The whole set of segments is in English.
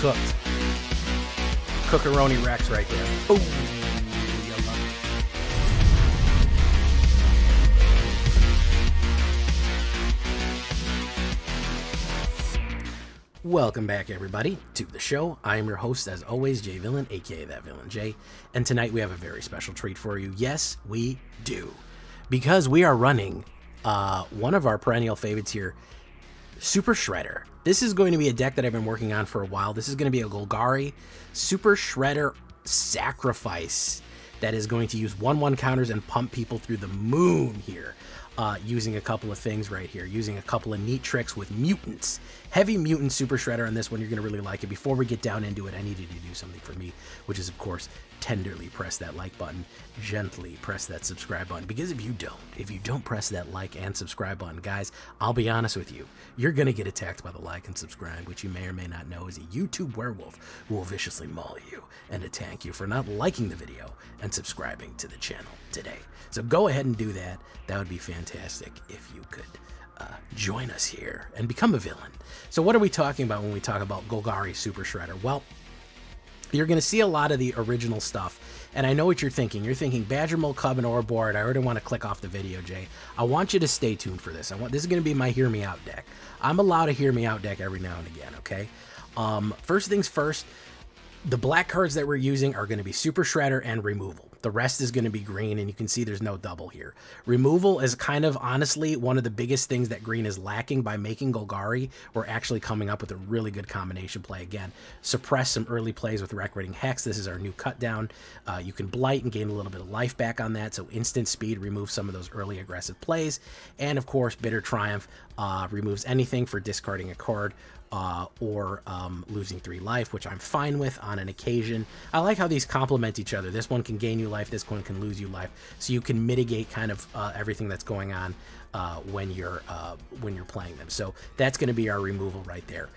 cooked. Cookaroni Rex right there. Oh, you love it. Welcome back, everybody, to the show. I am your host, as always, Jay Villain, aka That Villain Jay, and tonight we have a very special treat for you. Yes, we do, because we are running one of our perennial favorites here, Super Shredder. This is going to be a deck that I've been working on for a while. This is going to be a Golgari Super Shredder Sacrifice that is going to use 1/1 counters and pump people through the moon here, using a couple of things right here, using a couple of neat tricks with mutants. Heavy mutant Super Shredder on this one. You're going to really like it. Before we get down into it, I needed to do something for me, which is, of course, tenderly press that like button, gently press that subscribe button, because if you don't press that like and subscribe button, guys, I'll be honest with you, you're gonna get attacked by the like and subscribe, which you may or may not know is a YouTube werewolf who will viciously maul you and attack you for not liking the video and subscribing to the channel today. So go ahead and do that. That would be fantastic if you could join us here and become a villain. So what are we talking about when we talk about Golgari Super Shredder? Well, you're going to see a lot of the original stuff, and I know what you're thinking. You're thinking Badger Mole Cub and Orboard. I already want to click off the video, Jay. I want you to stay tuned for this. This is going to be my Hear Me Out deck. I'm allowed a Hear Me Out deck every now and again, okay? First things first, the black cards that we're using are going to be Super Shredder and Removal. The rest is going to be green, and you can see there's no double here. Removal is kind of, honestly, one of the biggest things that green is lacking. By making Golgari, we're actually coming up with a really good combination play. Again, suppress some early plays with Wreck-Rating Hex. This is our new cut down. You can Blight and gain a little bit of life back on that, so instant speed removes some of those early aggressive plays. And, of course, Bitter Triumph removes anything for discarding a card or losing 3 life, which I'm fine with on an occasion. I like how these complement each other. This one can gain you life, this one can lose you life, so you can mitigate kind of everything that's going on when you're playing them. So that's going to be our removal right there.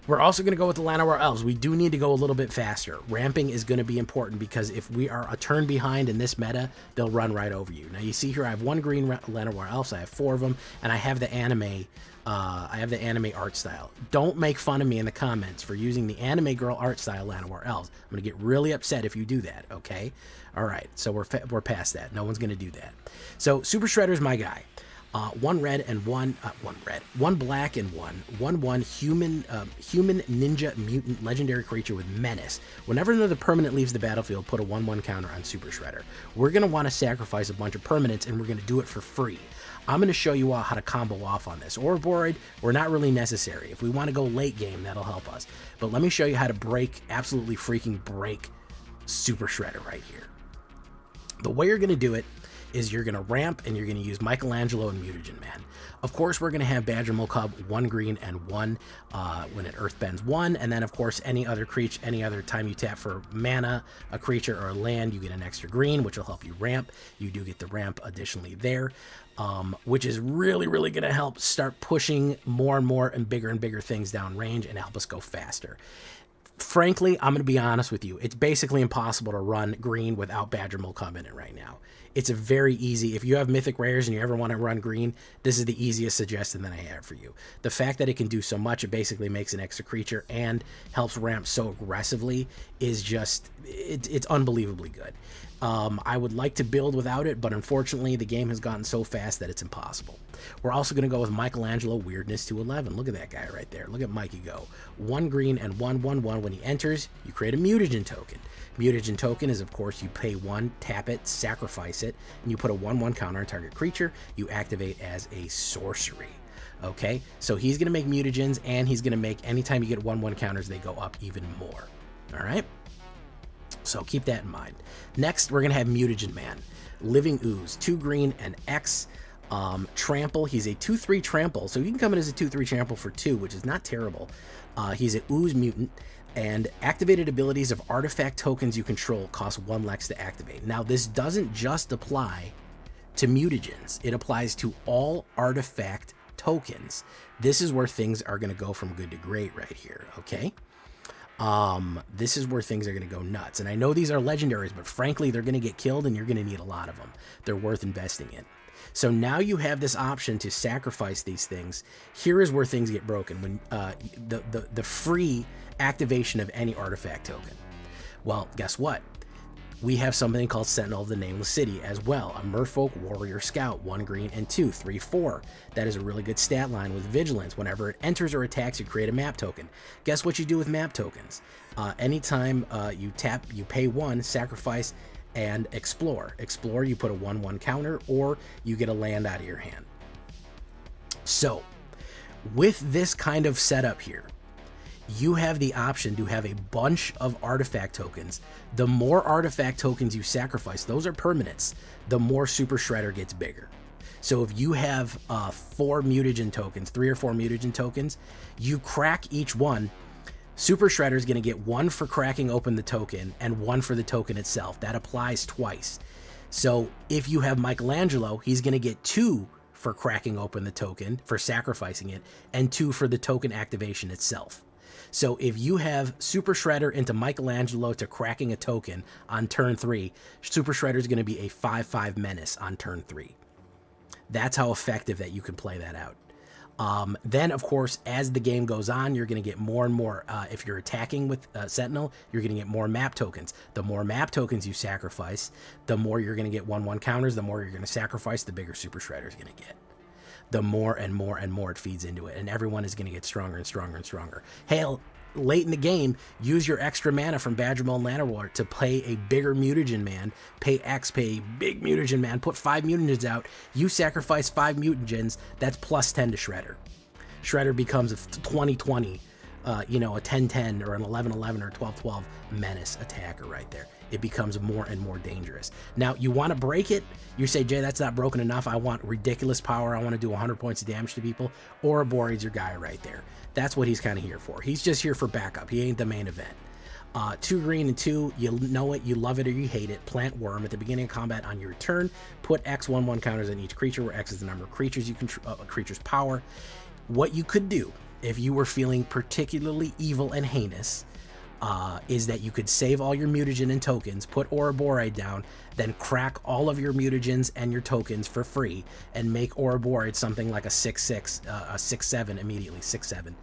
We're also going to go with the Llanowar Elves. We do need to go a little bit faster. Ramping is going to be important, because if we are a turn behind in this meta, they'll run right over you. Now you see here I have 1 green Llanowar Elves. I have 4 of them, and I have the anime art style. Don't make fun of me in the comments for using the anime girl art style Llanowar Elves. I'm going to get really upset if you do that, okay? All right, so we're past that. No one's going to do that. So Super Shredder's my guy. 1 red and 1 black and 1/1 human ninja mutant legendary creature with menace. Whenever another permanent leaves the battlefield, put a 1/1 counter on Super Shredder. We're going to want to sacrifice a bunch of permanents, and we're going to do it for free. I'm going to show you all how to combo off on this. Orboard, we're not really necessary. If we want to go late game, that'll help us. But let me show you how to absolutely freaking break Super Shredder right here. The way you're going to do it is you're going to ramp, and you're going to use Michelangelo and Mutagen Man. Of course, we're going to have Badger Mole Cub 1 green and 1 when it earthbends 1, and then of course any other time you tap for mana, a creature, or a land, you get an extra green, which will help you ramp. You do get the ramp additionally there, which is really going to help start pushing more and bigger things down range and help us go faster. Frankly, I'm going to be honest with you. It's basically impossible to run green without Badger Mole Cub in it right now. It's a very easy, if you have mythic rares and you ever want to run green, this is the easiest suggestion that I have for you. The fact that it can do so much, it basically makes an extra creature and helps ramp so aggressively, is just, it's unbelievably good. I would like to build without it, but unfortunately the game has gotten so fast that it's impossible. We're also going to go with Michelangelo Weirdness to 11. Look at that guy right there. Look at Mikey go. 1 green and 1/1. When he enters, you create a mutagen token. Mutagen token is, of course, you pay 1, tap it, sacrifice it, and you put a 1/1 counter on target creature. You activate as a sorcery. Okay, so he's going to make mutagens, and he's going to make, anytime you get 1/1 counters, they go up even more. All right, so keep that in mind. Next, we're going to have Mutagen Man. Living Ooze, 2 green and X. Trample, he's a 2/3 trample, so you can come in as a 2/3 trample for 2, which is not terrible. He's an Ooze mutant, and activated abilities of artifact tokens you control cost 1 Lex to activate. Now, this doesn't just apply to mutagens, it applies to all artifact tokens. This is where things are going to go from good to great right here, okay? This is where things are going to go nuts. And I know these are legendaries, but frankly, they're going to get killed, and you're going to need a lot of them. They're worth investing in. So now you have this option to sacrifice these things. Here is where things get broken, when the free activation of any artifact token. Well, guess what? We have something called Sentinel of the Nameless City as well. A Merfolk Warrior Scout, 1 green and 2, 3, 4. That is a really good stat line with Vigilance. Whenever it enters or attacks, you create a map token. Guess what you do with map tokens? Anytime you tap, you pay 1, sacrifice, and explore. Explore, you put a 1/1 counter, or you get a land out of your hand. So, with this kind of setup here, you have the option to have a bunch of artifact tokens. The more artifact tokens you sacrifice, those are permanents, the more Super Shredder gets bigger. So if you have 4 mutagen tokens, 3 or 4 mutagen tokens, you crack each one. Super Shredder is going to get 1 for cracking open the token and 1 for the token itself. That applies twice. So if you have Michelangelo, he's going to get 2 for cracking open the token, for sacrificing it, and 2 for the token activation itself. So if you have Super Shredder into Michelangelo to cracking a token on turn 3, Super Shredder is going to be a 5/5 menace on turn 3. That's how effective that you can play that out. Then, of course, as the game goes on, you're going to get more and more. If you're attacking with Sentinel, you're going to get more map tokens. The more map tokens you sacrifice, the more you're going to get 1/1 counters. The more you're going to sacrifice, the bigger Super Shredder is going to get. The more and more and more it feeds into it, and everyone is going to get stronger and stronger and stronger. Hell, late in the game, use your extra mana from Badgermill and Llanowar to play a bigger mutagen man, pay X, pay a big mutagen man, put 5 mutagens out, you sacrifice 5 mutagens, that's plus 10 to Shredder. Shredder becomes a 20/20, a 10/10 or an 11/11 or 12/12 menace attacker right there. It becomes more and more dangerous. Now, you want to break it. You say, Jay, that's not broken enough. I want ridiculous power. I want to do 100 points of damage to people. Ouroboros your guy right there. That's what he's kind of here for. He's just here for backup. He ain't the main event. 2 green and 2, you know it, you love it, or you hate it. Plant Worm. At the beginning of combat on your turn, put X 1/1 counters on each creature, where X is the number of creatures you control, creature's power. What you could do, if you were feeling particularly evil and heinous, is that you could save all your mutagen and tokens, put Ouroboros down, then crack all of your mutagens and your tokens for free, and make Ouroboros something like a 6/6, a 6/7 immediately, 6/7,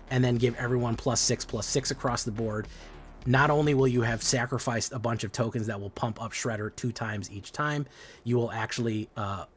and then give everyone +6/+6 across the board. Not only will you have sacrificed a bunch of tokens that will pump up Shredder 2 times each time, you will actually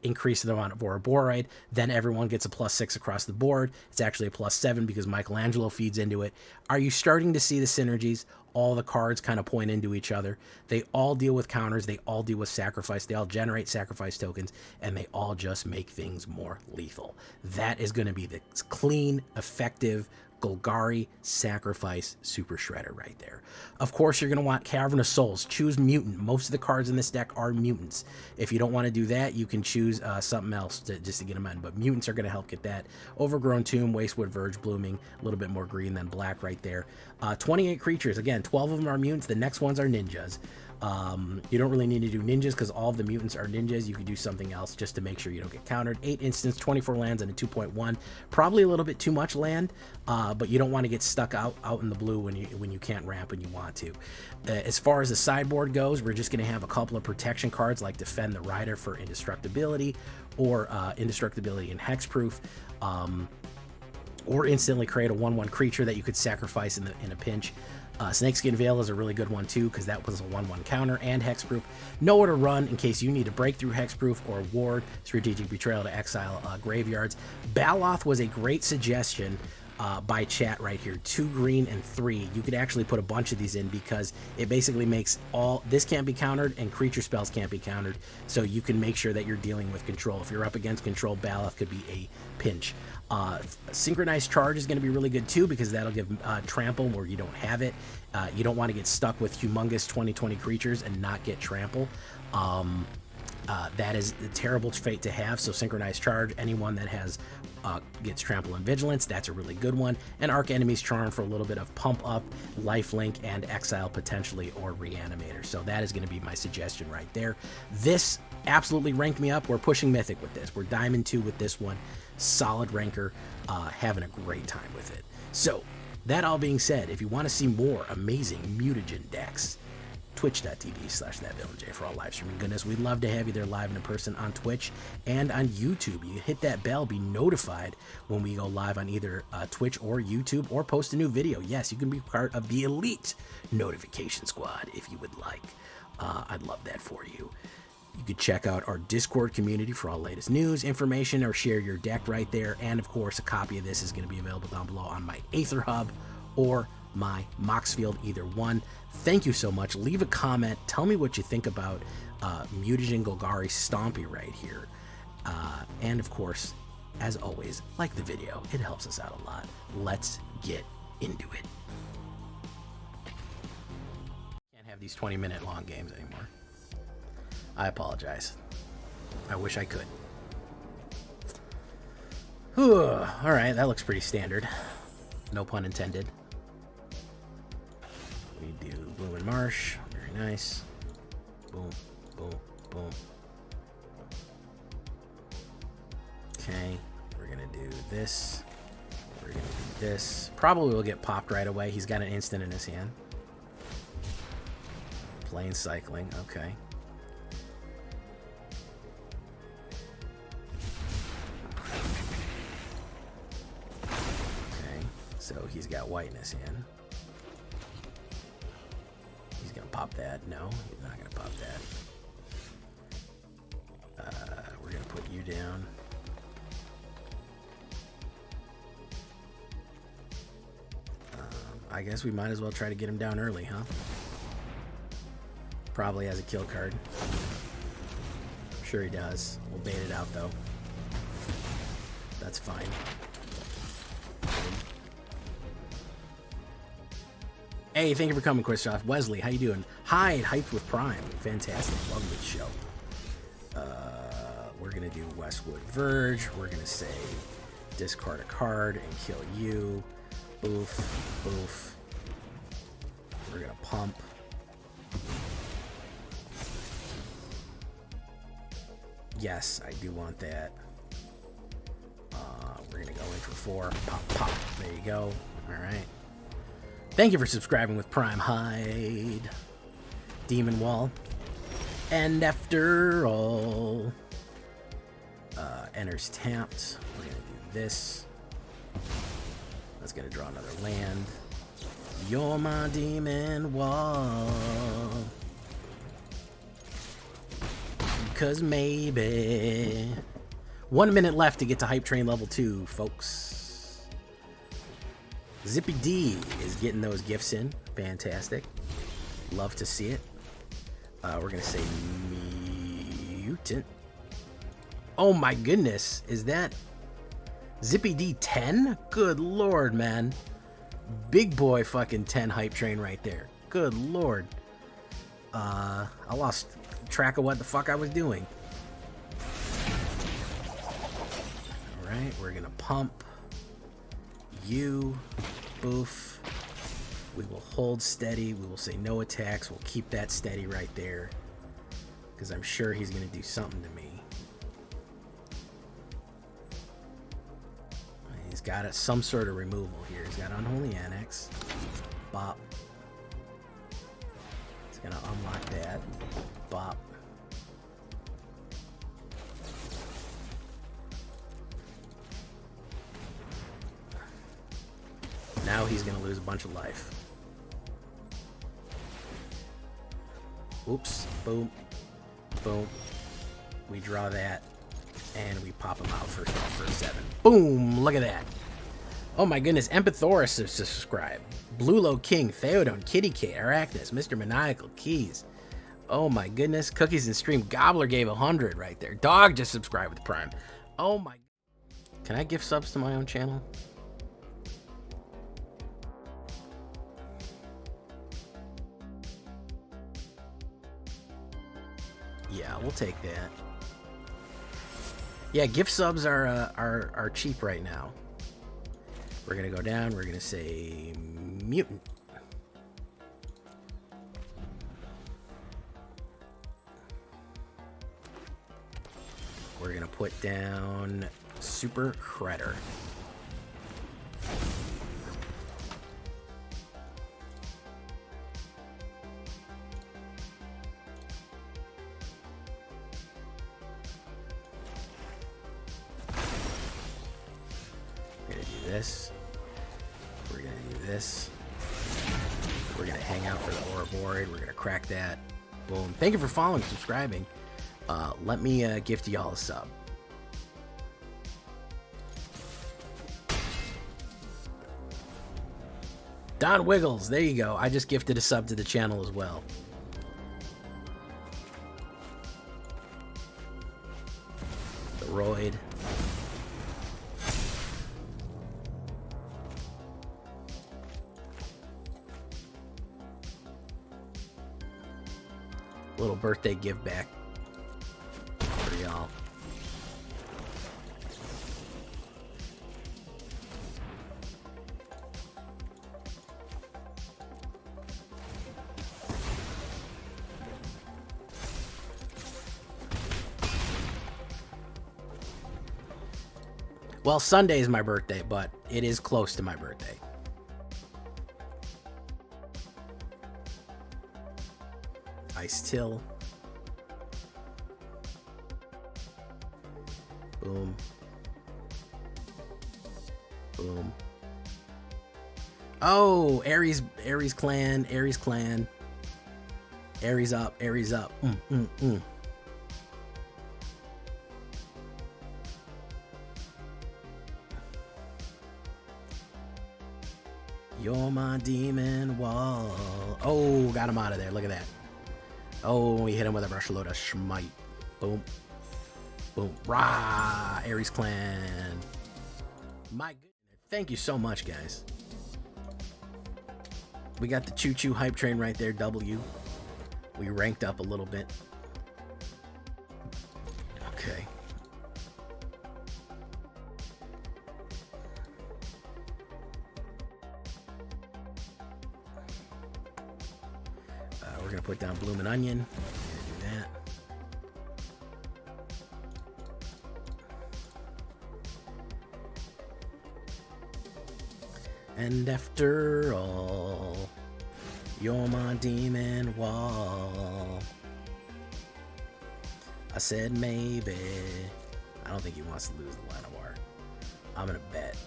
increase the amount of Ouroboros. Then everyone gets a +6 across the board. It's actually a +7 because Michelangelo feeds into it. Are you starting to see the synergies? All the cards kind of point into each other. They all deal with counters. They all deal with sacrifice. They all generate sacrifice tokens, and they all just make things more lethal. That is going to be the clean, effective Golgari sacrifice Super Shredder right there. Of course, you're going to want Cavern of Souls. Choose mutant. Most of the cards in this deck are mutants. If you don't want to do that, you can choose something else just to get them in. But mutants are going to help get that. Overgrown Tomb, Wastewood Verge, Blooming. A little bit more green than black right there. 28 creatures. Again, 12 of them are mutants. The next ones are ninjas. You don't really need to do ninjas because all of the mutants are ninjas. You could do something else just to make sure you don't get countered. 8 instants, 24 lands, and a 2.1. Probably a little bit too much land, but you don't want to get stuck out in the blue when you can't ramp when you want to. As far as the sideboard goes, we're just going to have a couple of protection cards like Defend the Rider for indestructibility, or indestructibility and hexproof. Or instantly create a 1/1 creature that you could sacrifice in a pinch. Snakeskin Veil is a really good one too, because that was a 1/1 counter and hexproof. Nowhere to run in case you need to break through hexproof or ward Strategic Betrayal to exile graveyards. Baloth was a great suggestion by chat right here. 2 green and 3. You could actually put a bunch of these in because it basically makes this can't be countered and creature spells can't be countered, so you can make sure that you're dealing with control. If you're up against control, Baloth could be a pinch. Synchronized Charge is going to be really good too, because that'll give trample where you don't have it. You don't want to get stuck with humongous 20/20 creatures and not get trample. That is a terrible fate to have. So Synchronized Charge, anyone that has gets Trample and Vigilance, that's a really good one. And Arch Enemy's Charm for a little bit of pump up, lifelink, and exile potentially, or Reanimator. So that is going to be my suggestion right there. This absolutely ranked me up. We're pushing Mythic with this. We're Diamond 2 with this one. Solid ranker, having a great time with it. So that all being said, if you want to see more amazing mutagen decks, twitch.tv/thatvillainj for all live streaming goodness. We'd love to have you there live and in person on Twitch and on YouTube. You hit that bell, be notified when we go live on either Twitch or YouTube, or post a new video. Yes, you can be part of the elite notification squad if you would like. I'd love that for you. You could check out our Discord community for all latest news, information, or share your deck right there. And of course, a copy of this is going to be available down below on my AetherHub or my Moxfield, either one. Thank you so much. Leave a comment. Tell me what you think about Mutagen Golgari Stompy right here. And of course, as always, like the video. It helps us out a lot. Let's get into it. Can't have these 20-minute long games anymore. I apologize. I wish I could. Whew. All right, that looks pretty standard. No pun intended. We do Blooming Marsh. Very nice. Boom, boom, boom. Okay, we're gonna do this. We're gonna do this. Probably will get popped right away. He's got an instant in his hand. Plain cycling. Okay. So he's got white in his hand. He's gonna pop that. No, he's not gonna pop that. We're gonna put you down. I guess we might as well try to get him down early, huh? Probably has a kill card. I'm sure he does. We'll bait it out though. That's fine. Hey, thank you for coming, Christoph. Wesley, how you doing? Hyde, hyped with Prime. Fantastic. Love the show. We're going to do Westwood Verge. We're going to say discard a card and kill you. Oof, oof. We're going to pump. Yes, I do want that. We're going to go in for 4. Pop, pop. There you go. All right. Thank you for subscribing with Prime Hyde. Demon Wall. And after all, enters tapped. We're going to do this. That's going to draw another land. You're my Demon Wall. Because maybe. 1 minute left to get to Hype Train level 2, folks. Zippy D is getting those gifts in. Fantastic. Love to see it. We're going to say Mutant. Oh my goodness. Is that Zippy D 10? Good lord, man. Big boy fucking 10 hype train right there. Good lord. I lost track of what the fuck I was doing. Alright, we're going to pump. You, boof. We will hold steady. We will say no attacks. We'll keep that steady right there, because I'm sure he's going to do something to me. He's got some sort of removal here. He's got Unholy Annex. Bop. He's going to unlock that. Bop. Now he's going to lose a bunch of life. Oops. Boom. Boom. We draw that. And we pop him out first off for a 7. Boom! Look at that. Oh my goodness. Empathoris has subscribed. Blue Low King, Theodon, Kitty K, Arachnus, Mr. Maniacal, Keys. Oh my goodness. Cookies and Stream. Gobbler gave 100 right there. Dog just subscribed with Prime. Oh my. Can I gift subs to my own channel? Yeah, we'll take that. Yeah, gift subs are cheap right now. We're gonna go down. We're gonna say Mutant. We're gonna put down Super Shredder. this. We're gonna do this. We're gonna hang out for the Ouroboros. We're gonna crack that. Boom. Thank you for following, subscribing. Let me gift y'all a sub. Don Wiggles, there you go. I just gifted a sub to the channel as well. The Roid. Little birthday give back for y'all. Well, Sunday is my birthday, but it is close to my birthday. Ice Till. Boom. Boom. Oh, Aries clan, Aries clan. Aries up, Aries up. You're my demon wall. Oh, got him out of there. Look at that. Oh, we hit him with a brush load of schmite. Boom. Boom. Rah! Aries clan. My goodness. Thank you so much, guys. We got the choo-choo hype train right there, W. We ranked up a little bit. Okay. We're gonna put down Bloomin' Onion. Do that. And after all, you're my demon wall. I said maybe. I don't think he wants to lose the line of war. I'm gonna bet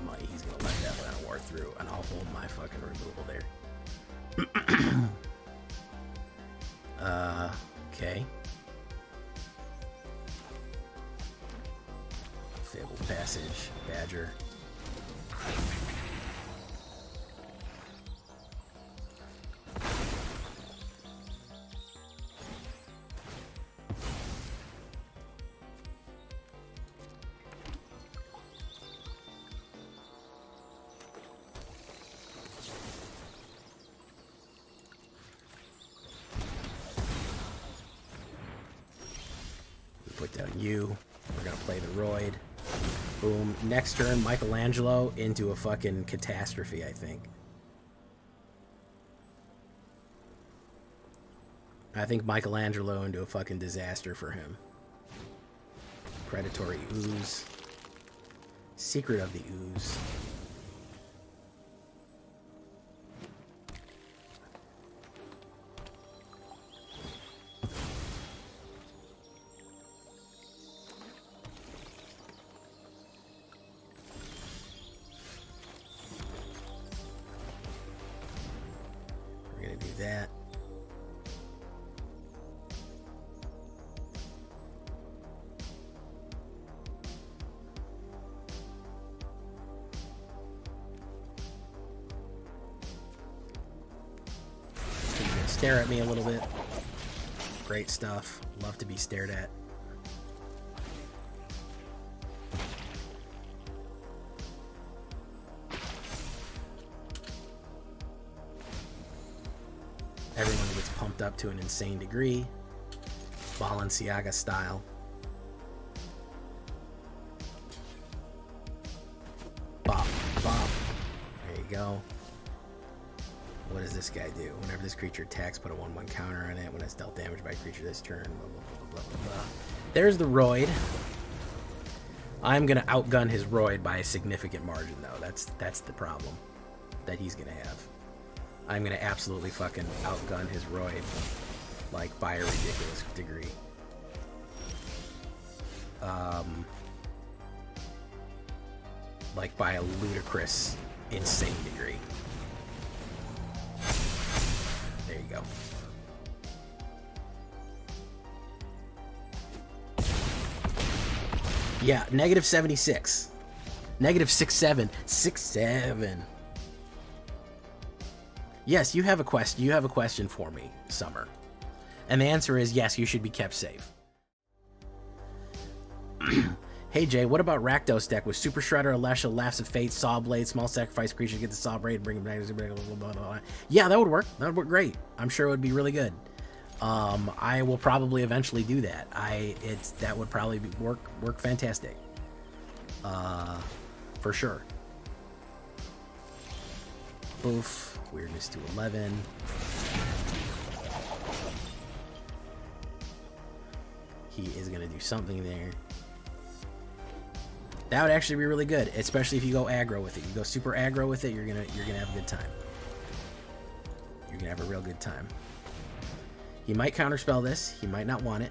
money he's gonna let that line of war through, and I'll hold my fucking removal there. Okay. Fabled Passage, Badger. Put down you. We're gonna play the Roid. Boom. Next turn, Michelangelo into a fucking catastrophe, I think. I think Michelangelo into a fucking disaster for him. Predatory Ooze. Secret of the Ooze. That. You can stare at me a little bit. Great stuff. Love to be stared at. Everyone gets pumped up to an insane degree. Balenciaga style. Bop, bop. There you go. What does this guy do? Whenever this creature attacks, put a 1/1 counter on it. When it's dealt damage by a creature this turn. Blah, blah, blah, blah, blah, blah. There's the Roid. I'm going to outgun his Roid by a significant margin, though. That's the problem that he's going to have. I'm going to absolutely fucking outgun his Roid, like, by a ridiculous degree. like by a ludicrous, insane degree. There you go. Yeah, negative 76. Negative 67. 67. Yes, you have a question. You have a question for me, Summer. And the answer is yes, you should be kept safe. Hey Jay, what about Rakdos deck with Super Shredder, Alesha, Laughs of Fate, Saw Blade, Small Sacrifice Creatures, get the Saw Blade, bring them back, blah, blah, blah, blah. Yeah, that would work. That would work great. I'm sure it would be really good. I will probably eventually do that. That would probably work fantastic. For sure. Boof. Weirdness to 11. He is gonna do something there. That would actually be really good, especially if you go aggro with it. You go super aggro with it, you're gonna have a good time. You're gonna have a real good time. He might counterspell this. He might not want it.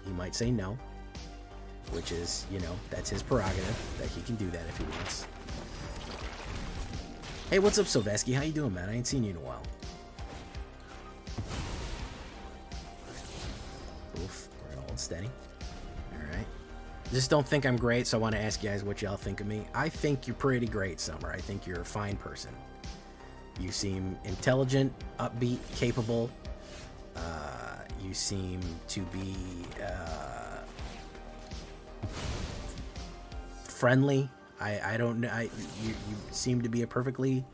He might say no, which is, you know, that's his prerogative. That he can do that if he wants. Hey, what's up, Sylvesky? How you doing, man? I ain't seen you in a while. Oof, we're gonna hold steady. Alright. Just don't think I'm great, so I want to ask you guys what y'all think of me. I think you're pretty great, Summer. I think you're a fine person. You seem intelligent, upbeat, capable. You seem to be friendly. I don't know. You seem to be a perfectly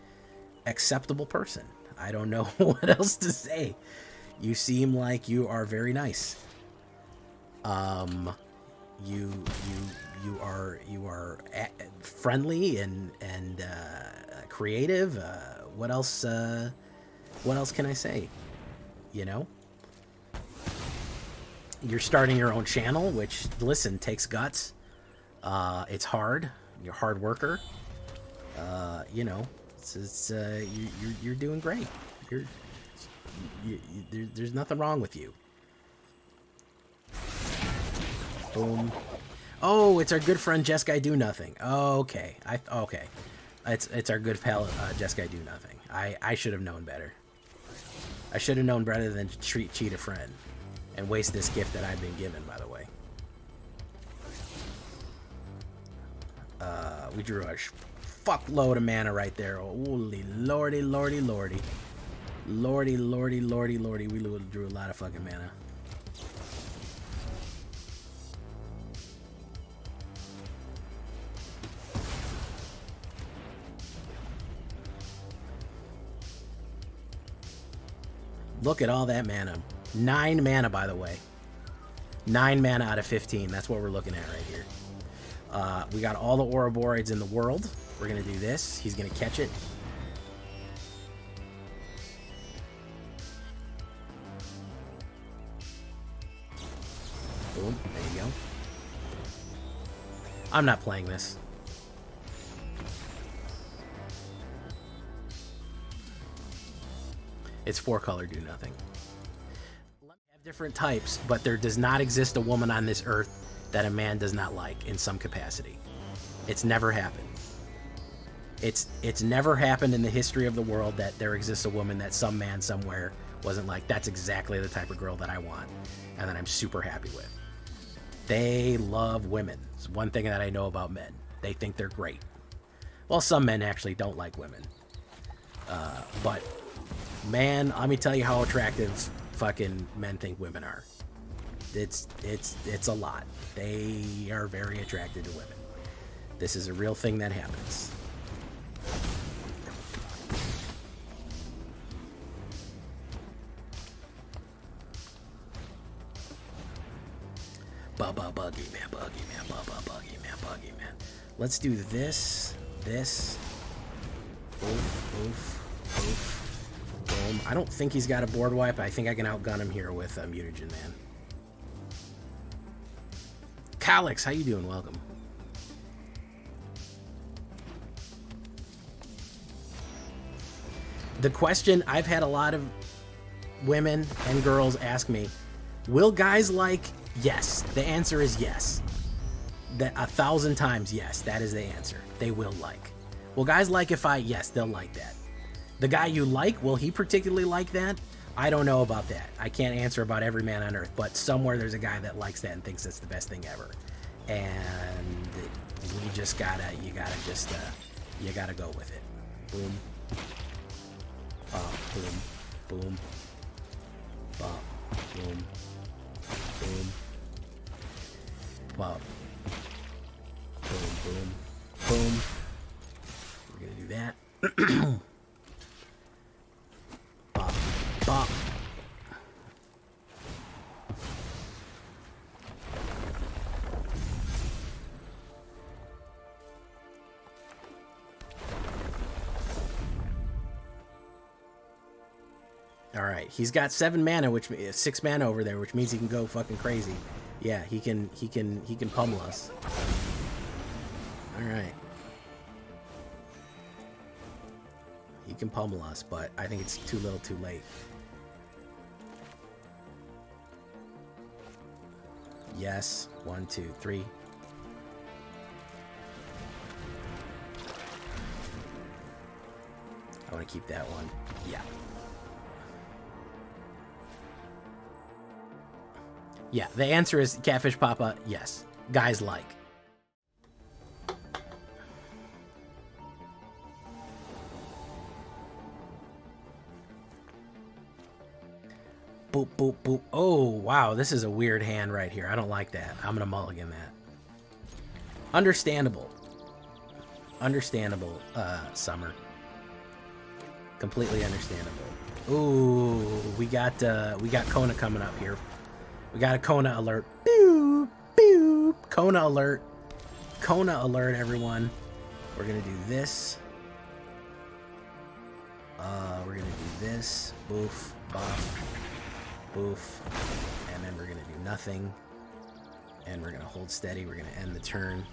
acceptable person. I don't know what else to say. You seem like you are very nice. You are friendly and creative. What else can I say? You know? You're starting your own channel, which, listen, takes guts. It's hard. You're a hard worker. You know, you're doing great. There's nothing wrong with you. Boom. Oh, it's our good friend Jess Guy Do Nothing. Okay. Okay. It's our good pal Jess Guy Do Nothing. I should have known better. I should have known better than to cheat a friend and waste this gift that I've been given, by the way. We drew a fuckload of mana right there. Holy lordy, lordy, lordy. Lordy, lordy, lordy, lordy. We drew a lot of fucking mana. Look at all that mana. 9 mana, by the way. 9 mana out of 15. That's what we're looking at right here. We got all the Ouroboros in the world. We're going to do this. He's going to catch it. Boom. There you go. I'm not playing this. It's 4-color do nothing. We have different types, but there does not exist a woman on this earth that a man does not like in some capacity. It's never happened. It's never happened in the history of the world that there exists a woman that some man somewhere wasn't like, that's exactly the type of girl that I want and that I'm super happy with. They love women. It's one thing that I know about men. They think they're great. Well, some men actually don't like women. But man, let me tell you how attractive fucking men think women are. It's a lot. They are very attracted to women. This is a real thing that happens. Buggy man, buggy man. Let's do this. Oof. Boom. I don't think he's got a board wipe. I think I can outgun him here with Mutagen Man. Calix, how you doing? Welcome. The question I've had a lot of women and girls ask me, will guys like? Yes. The answer is yes. That 1,000 times, yes, that is the answer. They will like. Will guys like if I... Yes, they'll like that. The guy you like, will he particularly like that? I don't know about that. I can't answer about every man on earth, but somewhere there's a guy that likes that and thinks that's the best thing ever. And you just gotta, you gotta go with it. Boom. Boom. Boom. Boom. Boom. Boom. Boom, boom, boom. We're gonna do that. Bop, bop. All right, he's got 7 mana, which 6 mana over there, which means he can go fucking crazy. Yeah, he can pummel us. All right. He can pummel us, but I think it's too little, too late. Yes. 1, 2, 3. I want to keep that one. Yeah. Yeah, the answer is Catfish Papa, yes. Guys like. Boop, boop, boop. Oh, wow, this is a weird hand right here. I don't like that. I'm gonna mulligan that. Understandable. Understandable, Summer. Completely understandable. Ooh, we got Kona coming up here. We got a Kona alert. Boop, boop. Kona alert. Kona alert, everyone. We're gonna do this. We're gonna do this. Boof, bop, boof. And then we're gonna do nothing. And we're gonna hold steady. We're gonna end the turn.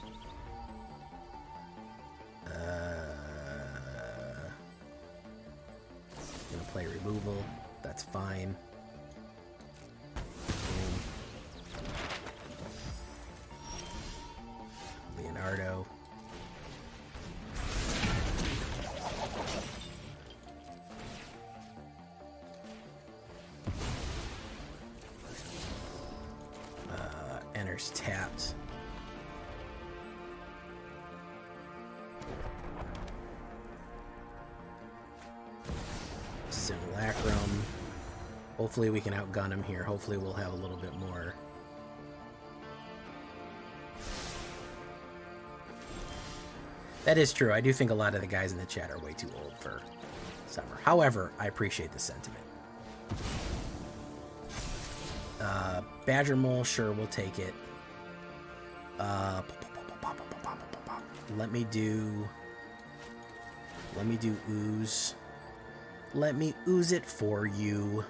Gonna play removal. That's fine. Leonardo. Enters tapped. Simulacrum. Hopefully we can outgun him here. Hopefully we'll have a little bit more. That is true. I do think a lot of the guys in the chat are way too old for Summer. However, I appreciate the sentiment. Badger Mole, sure, we'll take it. Let me do ooze. Let me ooze it for you.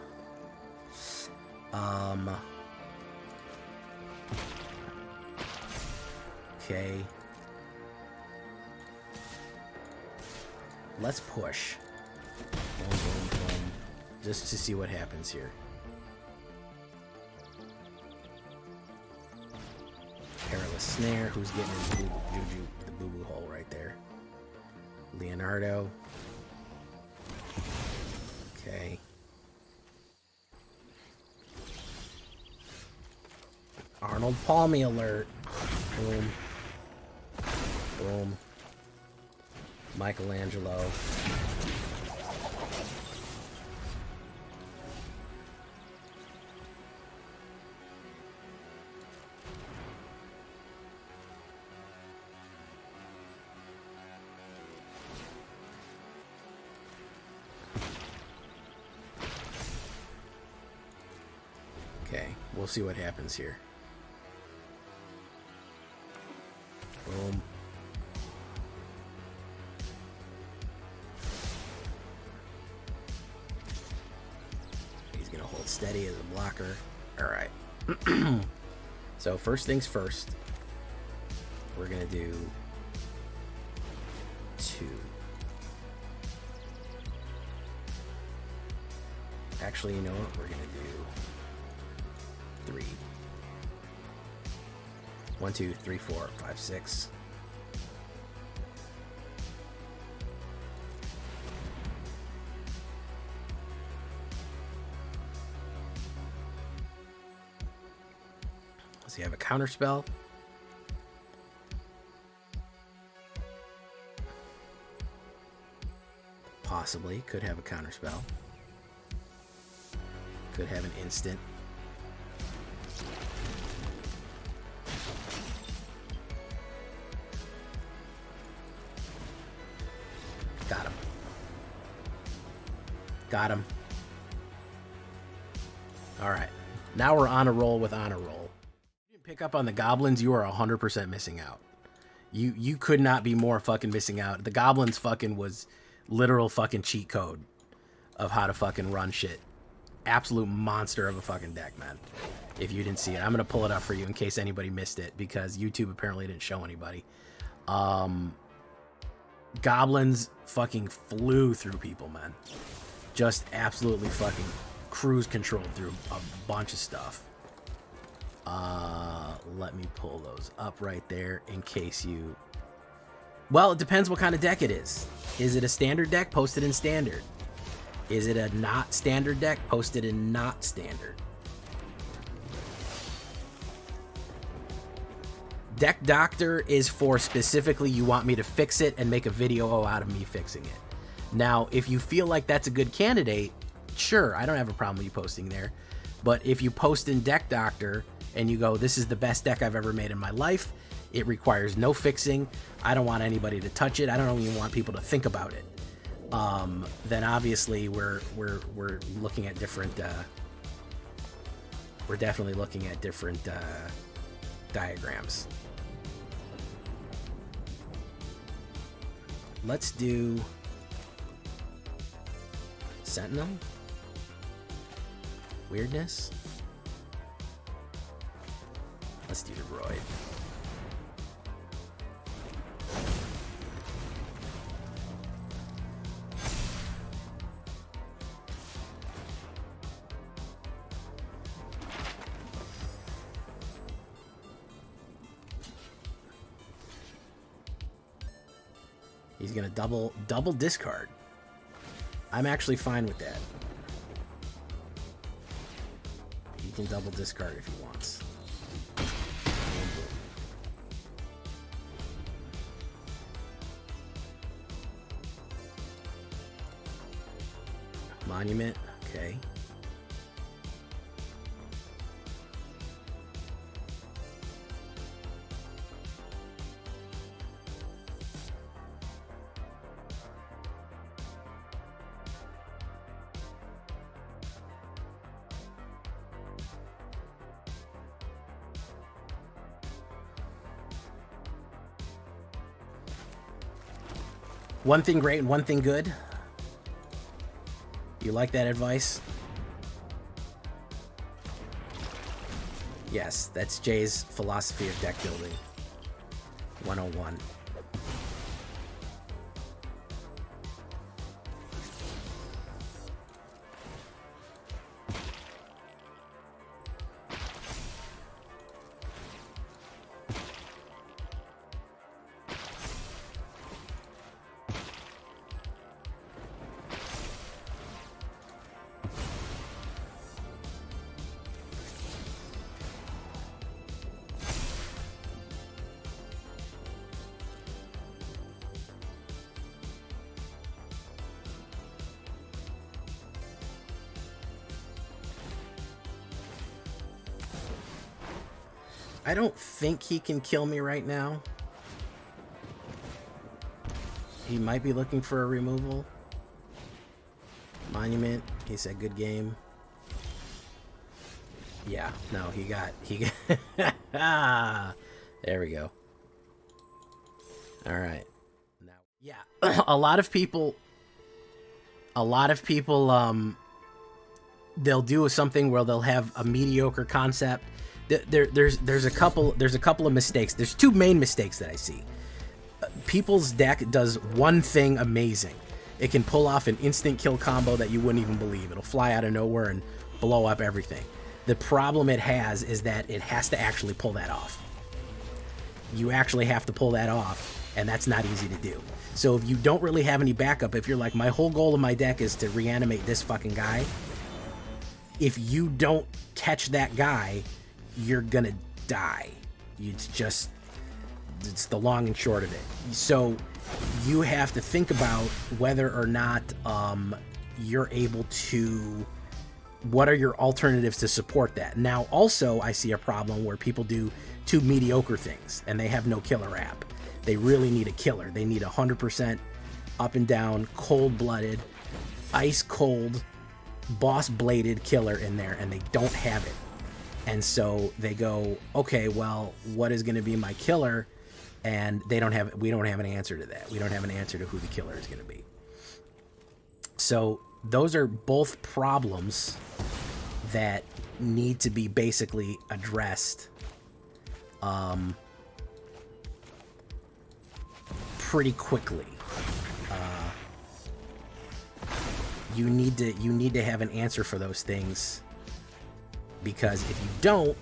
Okay. Let's push. Boom, boom, boom. Just to see what happens here. Perilous Snare. Who's getting in the boo-boo hole right there? Leonardo. Okay. Arnold Palmy alert. Boom. Boom. Michelangelo. Okay, we'll see what happens here. Boom. Steady as a blocker. Alright. So first things first. We're going to do 2. Actually, you know what? We're going to do 3. 1, 2, 3, 4, 5, 6. Does he have a counter spell? Possibly. Could have a counter spell. Could have an instant. Got him. Got him. Alright. Now we're on a roll with on a roll. You didn't pick up on the goblins, you are 100% missing out. You could not be more fucking missing out. The goblins fucking was literal fucking cheat code of how to fucking run shit. Absolute monster of a fucking deck, man. If you didn't see it. I'm gonna pull it up for you in case anybody missed it, because YouTube apparently didn't show anybody. Goblins fucking flew through people, man. Just absolutely fucking cruise controlled through a bunch of stuff. Let me pull those up right there in case you... Well, it depends what kind of deck it is. Is it a standard deck? Post it in standard. Is it a not standard deck? Post it in not standard. Deck Doctor is for specifically you want me to fix it and make a video out of me fixing it. Now, if you feel like that's a good candidate, sure, I don't have a problem with you posting there. But if you post in Deck Doctor and you go, this is the best deck I've ever made in my life, it requires no fixing, I don't want anybody to touch it, I don't even want people to think about it, then obviously we're looking at different, we're definitely looking at different diagrams. Let's do Sentinel. Weirdness. Let's do the Roid. He's gonna double discard. I'm actually fine with that. He can double discard if he wants. Monument, okay. One thing great and one thing good. You like that advice? Yes, that's Jay's philosophy of deck building 101. I don't think he can kill me right now. He might be looking for a removal. Monument, he said good game. Yeah, no, he got there we go. All right. Now, yeah, a lot of people they'll do something where they'll have a mediocre concept. There's a couple of mistakes. There's two main mistakes that I see. People's deck does one thing amazing. It can pull off an instant kill combo that you wouldn't even believe. It'll fly out of nowhere and blow up everything. The problem it has is that it has to actually pull that off. you actually have to pull that off, and that's not easy to do. So if you don't really have any backup, if you're like, my whole goal of my deck is to reanimate this fucking guy, if you don't catch that guy, you're gonna die. It's the long and short of it. So you have to think about whether or not you're able to, what are your alternatives to support that? Now, also, I see a problem where people do two mediocre things and they have no killer app. They really need a killer. They need 100% up and down, cold-blooded, ice-cold, boss-bladed killer in there, and they don't have it. And so they go, okay, well, what is going to be my killer? And we don't have an answer to that. We don't have an answer to who the killer is going to be. So those are both problems that need to be basically addressed pretty quickly. You need to have an answer for those things, because if you don't,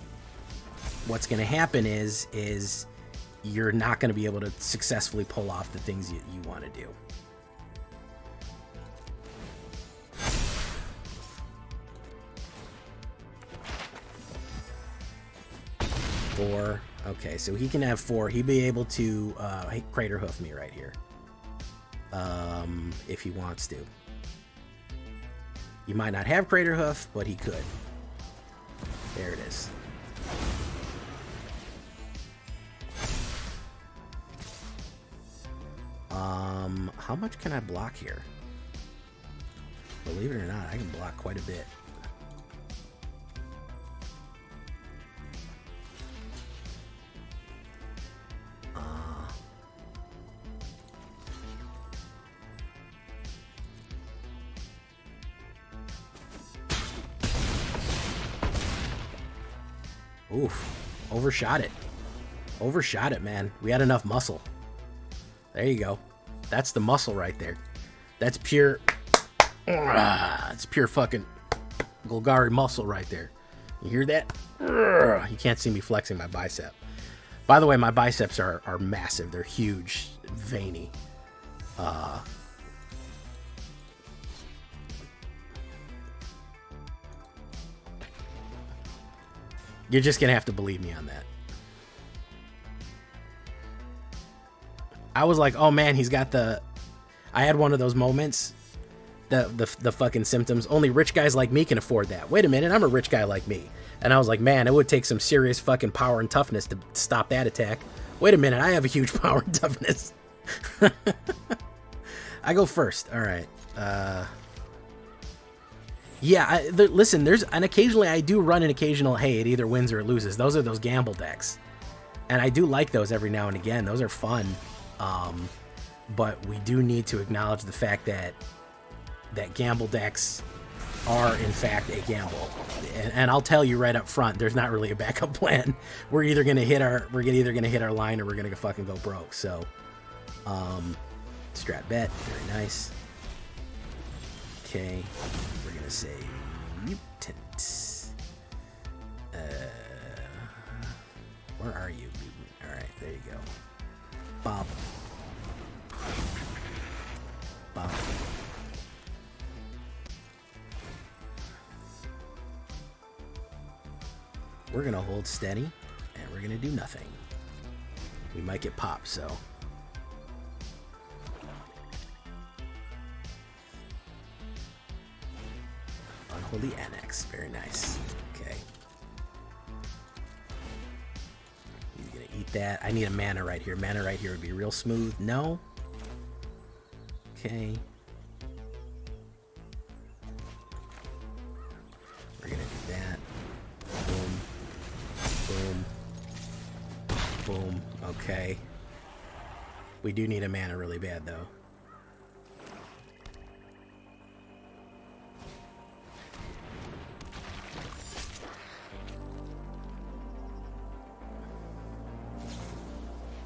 what's going to happen is you're not going to be able to successfully pull off the things you want to do. Four. Okay, so he can have 4. He'd be able to crater hoof me right here, if he wants to. He might not have crater hoof, but he could. There it is. How much can I block here? Believe it or not, I can block quite a bit. Oof, overshot it. Overshot it, man. We had enough muscle. There you go. That's the muscle right there. That's pure, it's pure fucking Golgari muscle right there. You hear that? You can't see me flexing my bicep. By the way, my biceps are massive. They're huge, veiny. You're just gonna have to believe me on that. I was like, oh man, he's got the... I had one of those moments, the fucking symptoms. Only rich guys like me can afford that. Wait a minute, I'm a rich guy like me. And I was like, man, it would take some serious fucking power and toughness to stop that attack. Wait a minute, I have a huge power and toughness. I go first. All right. Yeah, listen, and occasionally I do run an occasional, hey, it either wins or it loses. Those are those gamble decks. And I do like those every now and again. Those are fun. But we do need to acknowledge the fact that gamble decks are in fact a gamble. And I'll tell you right up front, there's not really a backup plan. We're either gonna hit our line or we're gonna fucking go broke. So strat bet, very nice. Okay, we're gonna say mutant. Where are you, mutant? Alright, there you go. Bob. Bob. We're gonna hold steady and we're gonna do nothing. We might get popped, so. Unholy Annex, very nice. Okay. He's gonna eat that. I need a mana right here. Mana right here would be real smooth. No. Okay. We're gonna do that. Boom. Boom. Boom. Okay. We do need a mana really bad, though.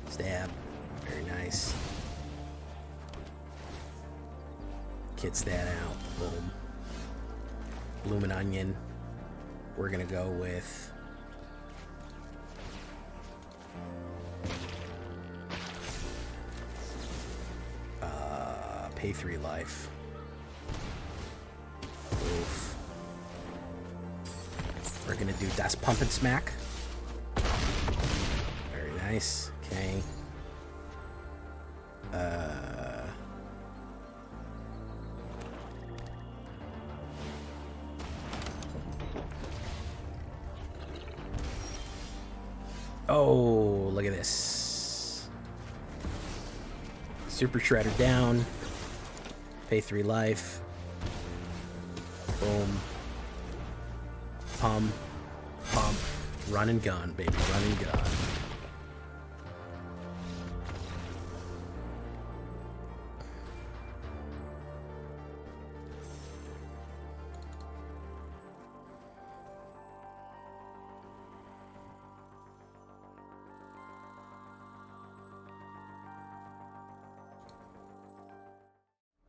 Stab. Very nice. Kits that out. Boom. Bloomin' Onion. We're gonna go with Pay 3 life. Oof. We're gonna do Das Pump and Smack. Very nice. Okay. Oh, look at this. Super Shredder down. Pay 3 life. Boom. Pump. Pump. Run and gun, baby. Run and gun.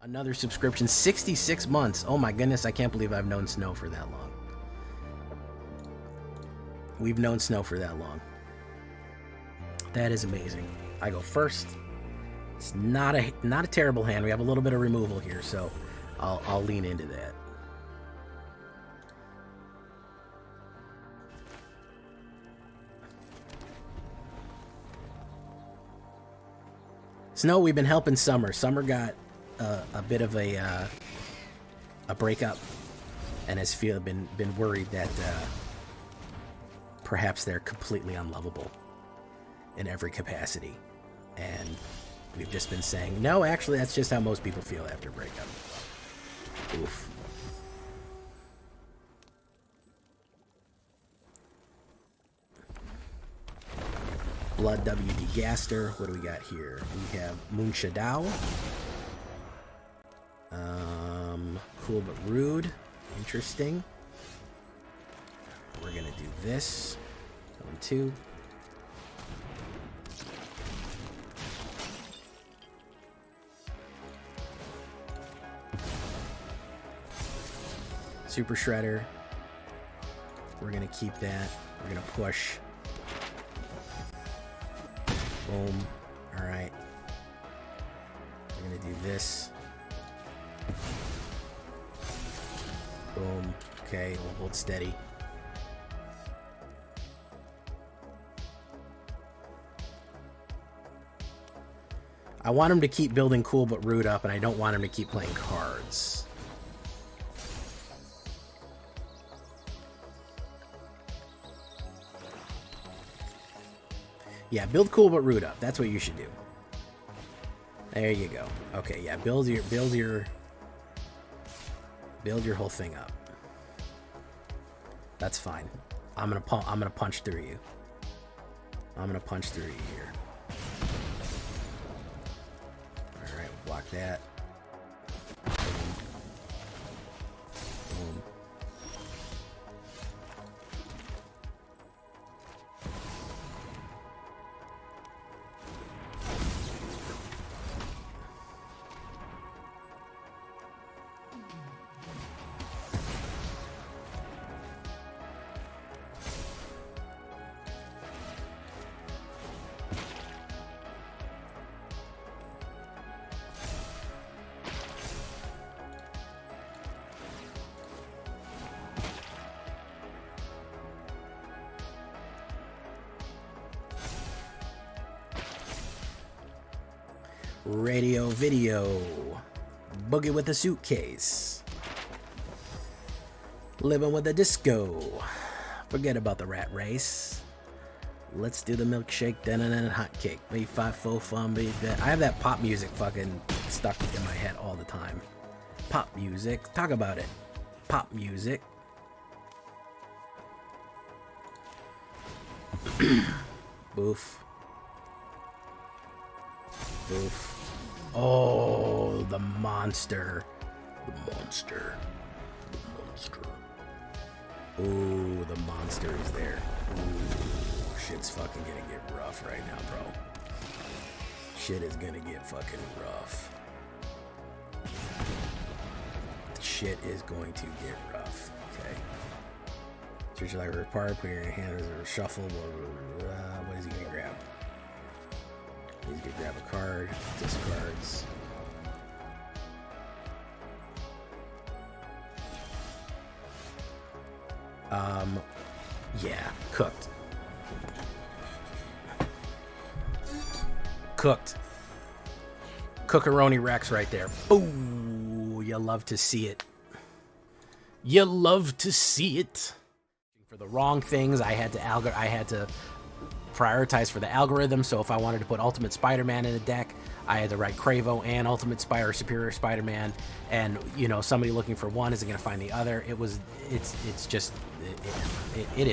Another subscription, 66 months. Oh my goodness, I can't believe I've known Snow for that long. We've known Snow for that long. That is amazing. I go first. It's not a terrible hand. We have a little bit of removal here, so I'll lean into that. Snow, we've been helping Summer. Summer got a bit of a breakup, and has been worried that perhaps they're completely unlovable in every capacity, and we've just been saying, no, actually, that's just how most people feel after a breakup. Oof. Blood WD Gaster. What do we got here? We have Moon Shadow. Cool but rude. Interesting. We're gonna do this. 1, 2. Super Shredder. We're gonna keep that. We're gonna push. Boom. Alright. We're gonna do this. Boom. Okay, we'll hold steady. I want him to keep building Cool but Rude up, and I don't want him to keep playing cards. Yeah, build Cool but Rude up. That's what you should do. There you go. Okay, yeah, build your whole thing up. That's fine. I'm gonna punch through you. I'm gonna punch through you here. All right, we'll block that. Boom. Radio Video. Boogie with a Suitcase. Living with a Disco. Forget about the rat race. Let's do the milkshake, then and hot cake. Maybe 5 4 fun. Be that. I have that pop music fucking stuck in my head all the time. Pop music. Talk about it. Pop music. Boof. Boof. Oh, the monster. The monster. The monster. Ooh, the monster is there. Ooh, shit's fucking gonna get rough right now, bro. Shit is gonna get fucking rough. Shit is going to get rough. Okay. Search like a part, put your hand as a shuffle. What is he gonna grab? He's gonna grab a card, discards. Yeah, cooked. Cooked. Cookaroni Rex right there. Ooh, you love to see it. You love to see it. For the wrong things, I had to prioritize for the algorithm. So if I wanted to put Ultimate Spider-Man in a deck, I had to write Cravo and Ultimate Superior Spider-Man, and you know, somebody looking for one isn't going to find the other. It is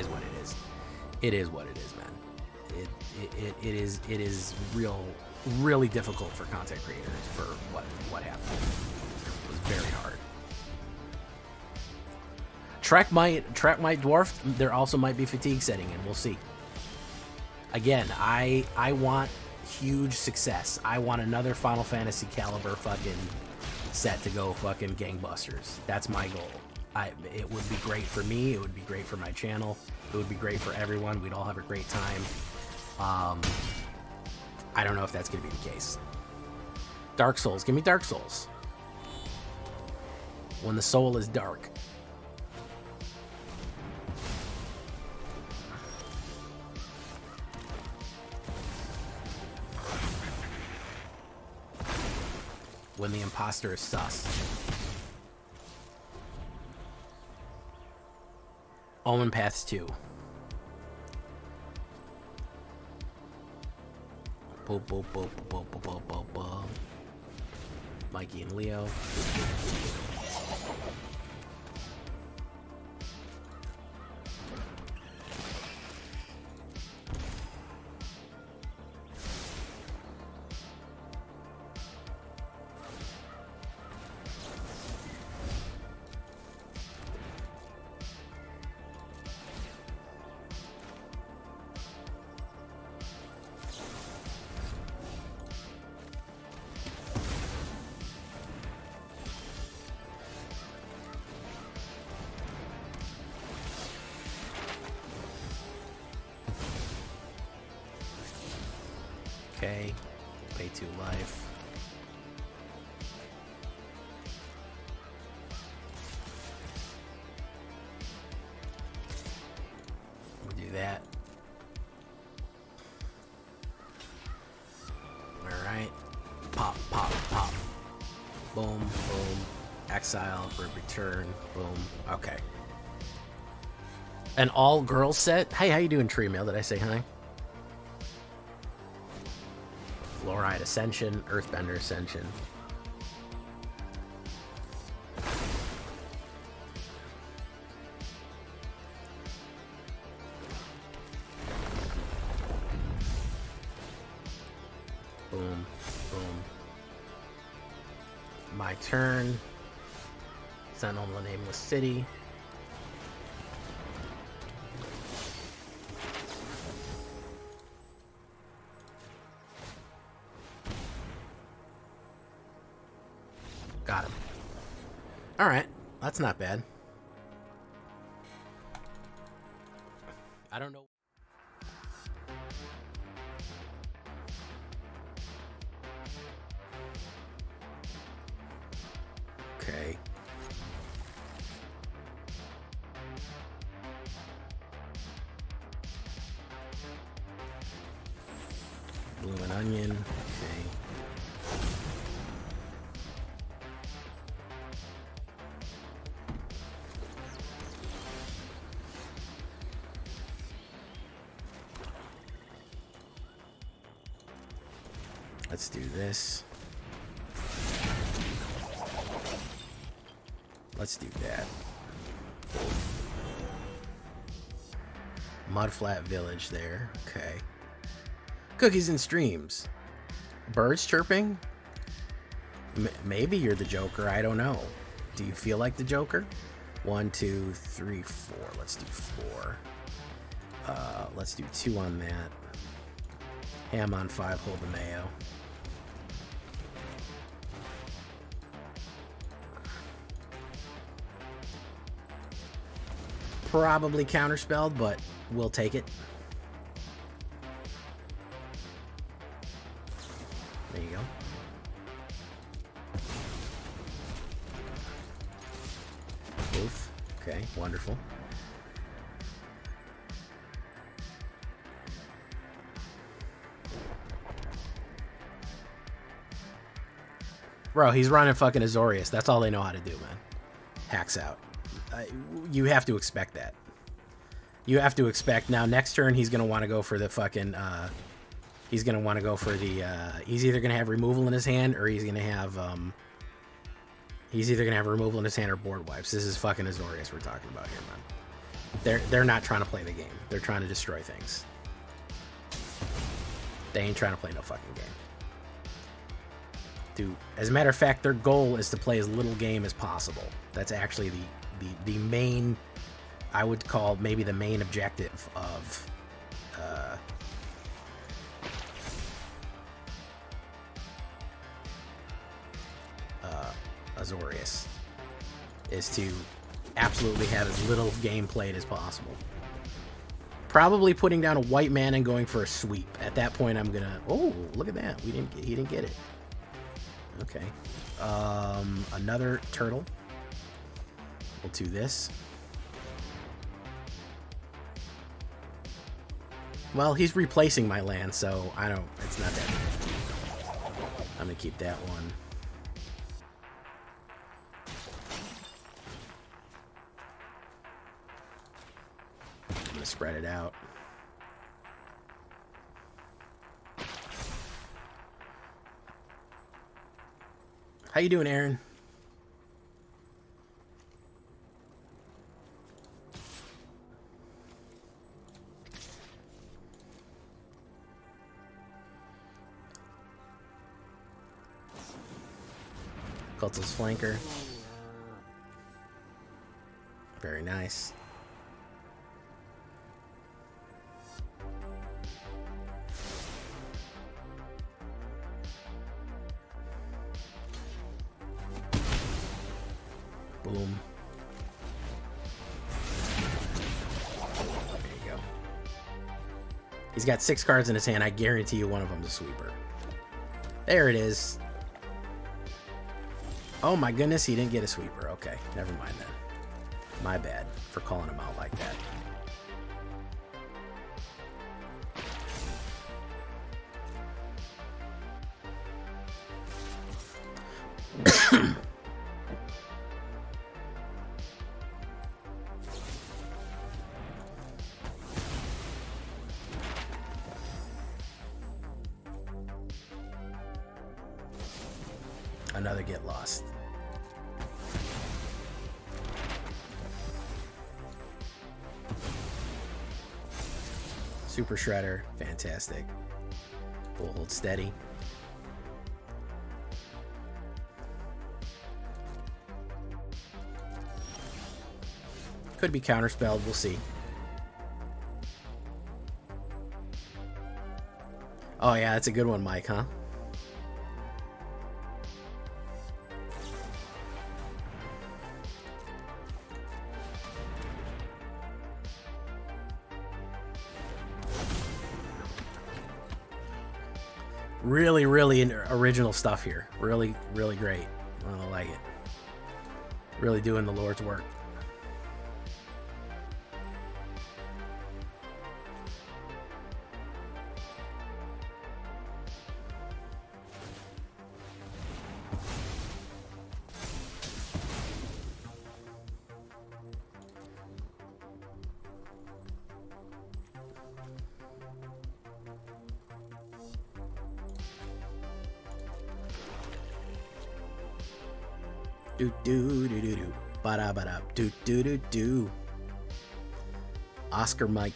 what it is. It is what it is, man. It is really difficult for content creators for what happened. It was very hard. Trek might dwarf. There also might be fatigue setting in. We'll see. Again, I want huge success. I want another Final Fantasy caliber fucking set to go fucking gangbusters. That's my goal. It would be great for me. It would be great for my channel. It would be great for everyone. We'd all have a great time. I don't know if that's going to be the case. Dark Souls. Give me Dark Souls. When the soul is dark. When the imposter is sus. Omen Paths 2. Mikey and Leo. Okay, pay 2 life. We'll do that. Alright. Pop, pop, pop. Boom, boom. Exile for return. Boom. Okay. An all-girls set? Hey, how you doing, Tree Mail? Did I say hi? Fluoride Ascension, Earthbender Ascension. Boom, boom. My turn. Sentinel in the Nameless City. Got him. Alright, that's not bad. I don't know. Okay. Bloomin' Onion. Okay. Let's do this. Let's do that. Mudflat Village there. Okay. Cookies and streams. Birds chirping? Maybe you're the Joker. I don't know. Do you feel like the Joker? 1, 2, 3, 4. Let's do 4. Let's do 2 on that. Ham on 5. Hold the mayo. Probably counterspelled, but we'll take it. There you go. Oof. Okay, wonderful. Bro, he's running fucking Azorius. That's all they know how to do, man. Hacks out. You have to expect that. You have to expect. Now, next turn, he's going to want to go for the fucking... he's going to want to go for the... he's either going to have removal in his hand, or he's going to have... he's either going to have removal in his hand or board wipes. This is fucking Azorius we're talking about here, man. They're not trying to play the game. They're trying to destroy things. They ain't trying to play no fucking game. Dude, as a matter of fact, their goal is to play as little game as possible. That's actually the main, I would call maybe the main objective of Azorius, is to absolutely have as little game played as possible. Probably putting down a white man and going for a sweep. At that point, I'm gonna... Oh, look at that. He didn't get it. Okay. Another turtle. We'll do this. Well, he's replacing my land, so I don't... It's not that bad. I'm gonna keep that one. I'm gonna spread it out. How you doing, Aaron? Cultist flanker. Very nice. Boom. There you go. He's got 6 cards in his hand. I guarantee you one of them's a sweeper. There it is. Oh my goodness, he didn't get a sweeper. Okay, never mind then. My bad for calling him out like that. Another get lost. Super Shredder, fantastic. We'll hold steady. Could be counterspelled, we'll see. Oh yeah, that's a good one, Mike, huh? Really, really original stuff here. Really, really great. I like it. Really doing the Lord's work. Do do do do do ba da ba da do do do do. Oscar Mike.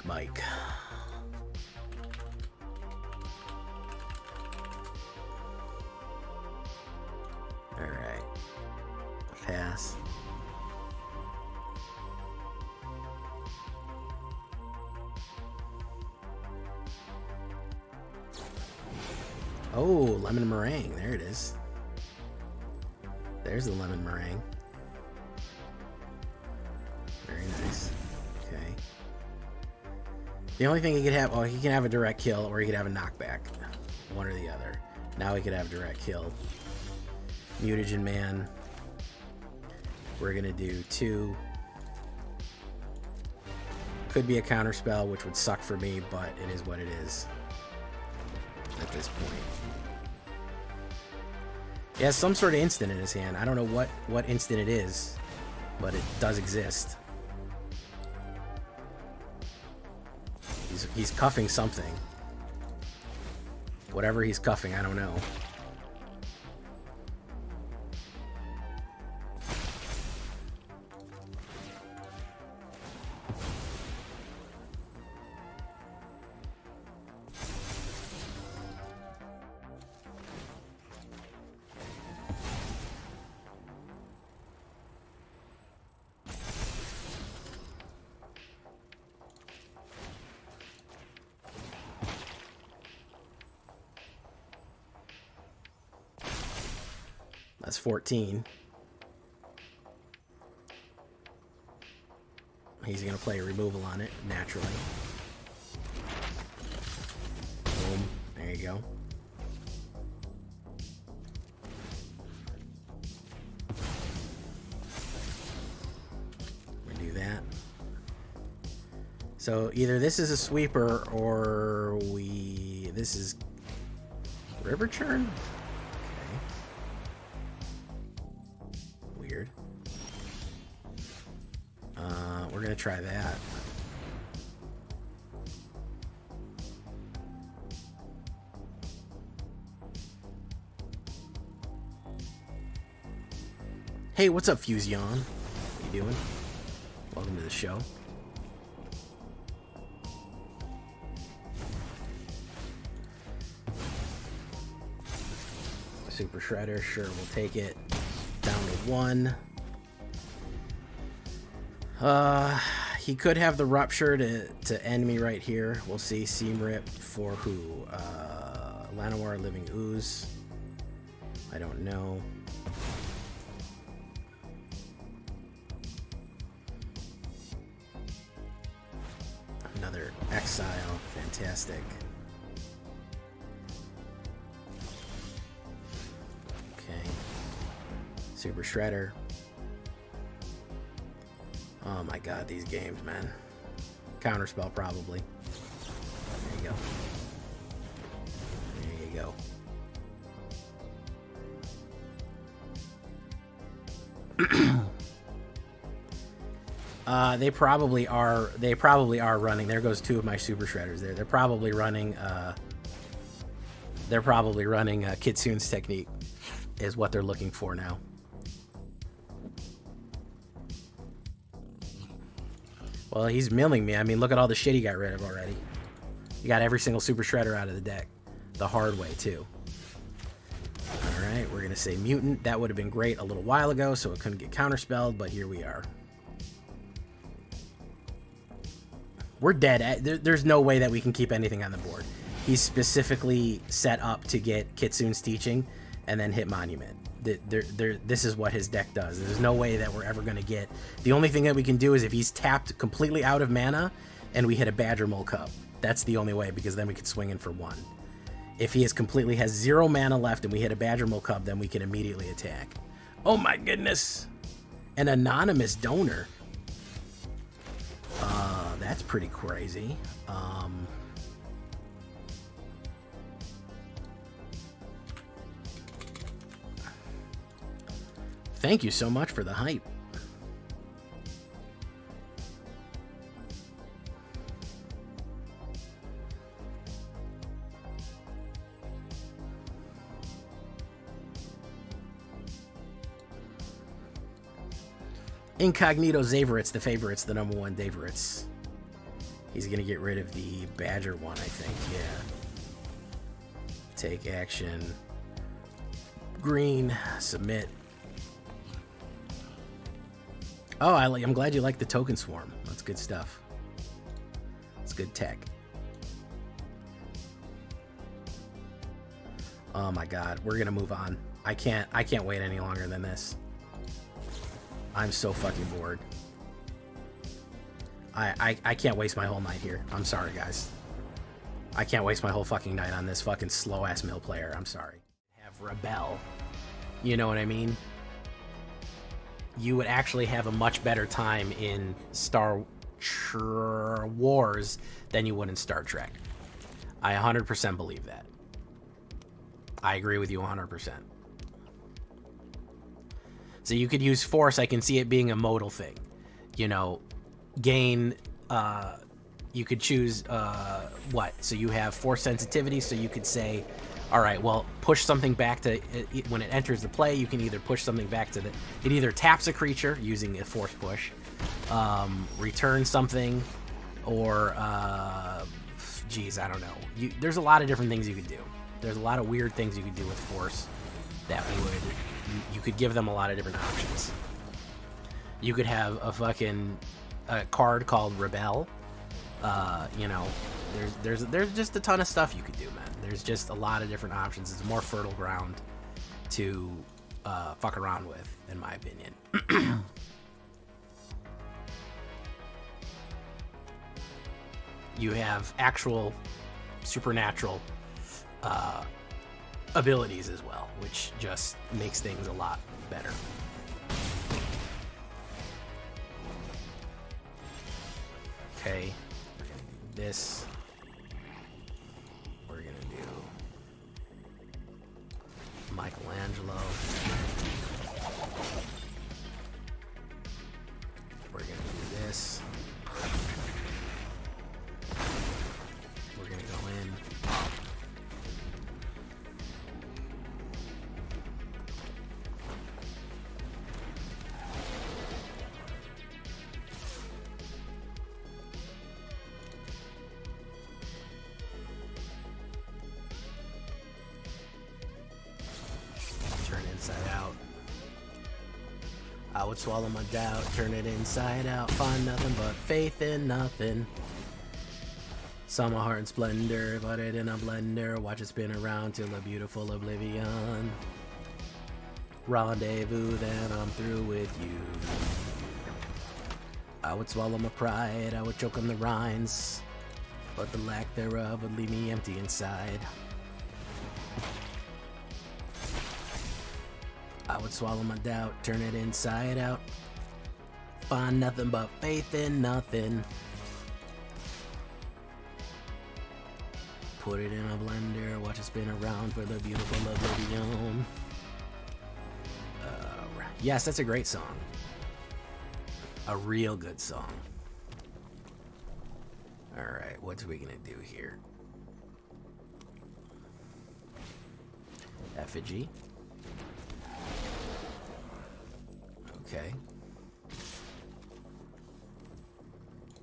All right, pass. Oh, lemon meringue. There it is. There's the lemon meringue. Very nice. Okay. The only thing he could have, he can have a direct kill or he could have a knockback. One or the other. Now he could have direct kill. Mutagen Man. We're going to do 2. Could be a counter spell, which would suck for me, but it is what it is at this point. He has some sort of instant in his hand. I don't know what instant it is, but it does exist. He's cuffing something. Whatever he's cuffing, I don't know. That's 14. He's going to play a removal on it, naturally. Boom. There you go. We do that. So either this is a sweeper or this is River Churn? Weird. We're gonna try that. Hey, what's up, Fusion? How you doing? Welcome to the show. Super Shredder, sure, we'll take it. Down to 1. He could have the Rupture to end me right here. We'll see. Seam Rip for who? Llanowar, Living Ooze. I don't know. Another Exile. Fantastic. Okay. Super Shredder. Oh my god, these games, man. Counterspell, probably. There you go. There you go. They probably are running. There goes 2 of my Super Shredders there. They're probably running Kitsune's technique is what they're looking for now. Well, he's milling me. I mean, look at all the shit he got rid of already. He got every single Super Shredder out of the deck. The hard way, too. Alright, we're going to say Mutant. That would have been great a little while ago, so it couldn't get counterspelled, but here we are. We're dead. There's no way that we can keep anything on the board. He's specifically set up to get Kitsune's Teaching and then hit Monument. This is what his deck does. There's no way that we're ever going to get... The only thing that we can do is if he's tapped completely out of mana and we hit a Badger Mole Cup. That's the only way, because then we could swing in for 1. If he has 0 mana left and we hit a Badger Mole Cup, then we can immediately attack. Oh my goodness! An anonymous donor. That's pretty crazy. Thank you so much for the hype. Incognito Zaveritz, the favorites, the number 1 Daveritz. He's going to get rid of the Badger one, I think, yeah. Take action. Green, submit. Oh, I'm glad you like the Token Swarm. That's good stuff. It's good tech. Oh my god, we're gonna move on. I can't wait any longer than this. I'm so fucking bored. I can't waste my whole night here. I'm sorry, guys. I can't waste my whole fucking night on this fucking slow-ass mill player. I'm sorry. Have Rebel. You know what I mean? You would actually have a much better time in Star Wars than you would in Star Trek. I 100% believe that. I agree with you 100%. So you could use force. I can see it being a modal thing. You know, gain, you could choose what? So you have force sensitivity, so you could say, all right, well, push something back to, when it enters the play, you can either push something back to it either taps a creature using a force push, return something, or, geez, I don't know. There's a lot of different things you could do. There's a lot of weird things you could do with force that you could give them a lot of different options. You could have a card called Rebel. You know, there's just a ton of stuff you could do, man. There's just a lot of different options. It's more fertile ground to fuck around with, in my opinion. You have actual supernatural abilities as well, which just makes things a lot better. Okay, we're gonna do this. We're gonna do Michelangelo. We're gonna do this. We're gonna go in. Turn inside out. I would swallow my doubt, turn it inside out, find nothing but faith in nothing. Saw my heart in splendor, put it in a blender, watch it spin around till a beautiful oblivion. Rendezvous, then I'm through with you. I would swallow my pride, I would choke on the rinds, but the lack thereof would leave me empty inside. I would swallow my doubt, turn it inside out, find nothing but faith in nothing. Put it in a blender, watch it spin around for the beautiful oblivion. Yes, that's a great song. A real good song. Alright, what's we gonna do here? Effigy. Okay.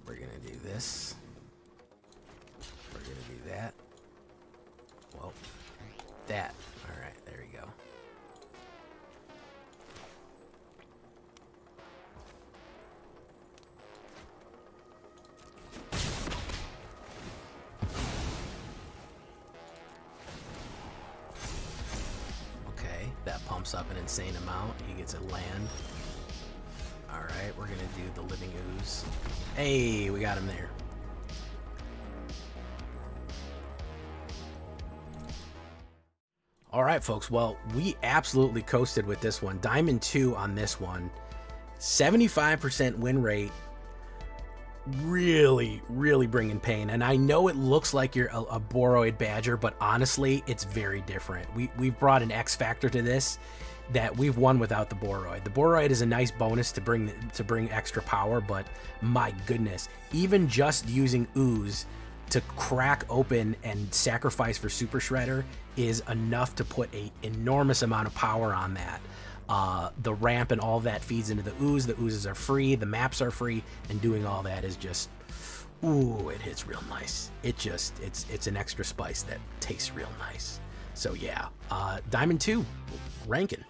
We're gonna do this. We're gonna do that. Well, that. Alright, there we go. Okay, that pumps up an insane amount. He gets a land. Alright, we're gonna do the living ooze. Hey, we got him there. Alright, folks, well, we absolutely coasted with this one. Diamond 2 on this one. 75% win rate. Really, really bringing pain. And I know it looks like you're a Boroid Badger, but honestly, it's very different. We've brought an X factor to this that we've won without the Boroid. The Boroid is a nice bonus to bring extra power, but my goodness, even just using Ooze to crack open and sacrifice for Super Shredder is enough to put an enormous amount of power on that. The ramp and all that feeds into the Ooze. The Oozes are free, the maps are free, and doing all that is just, ooh, it hits real nice. It's an extra spice that tastes real nice. So yeah, Diamond 2, ranking.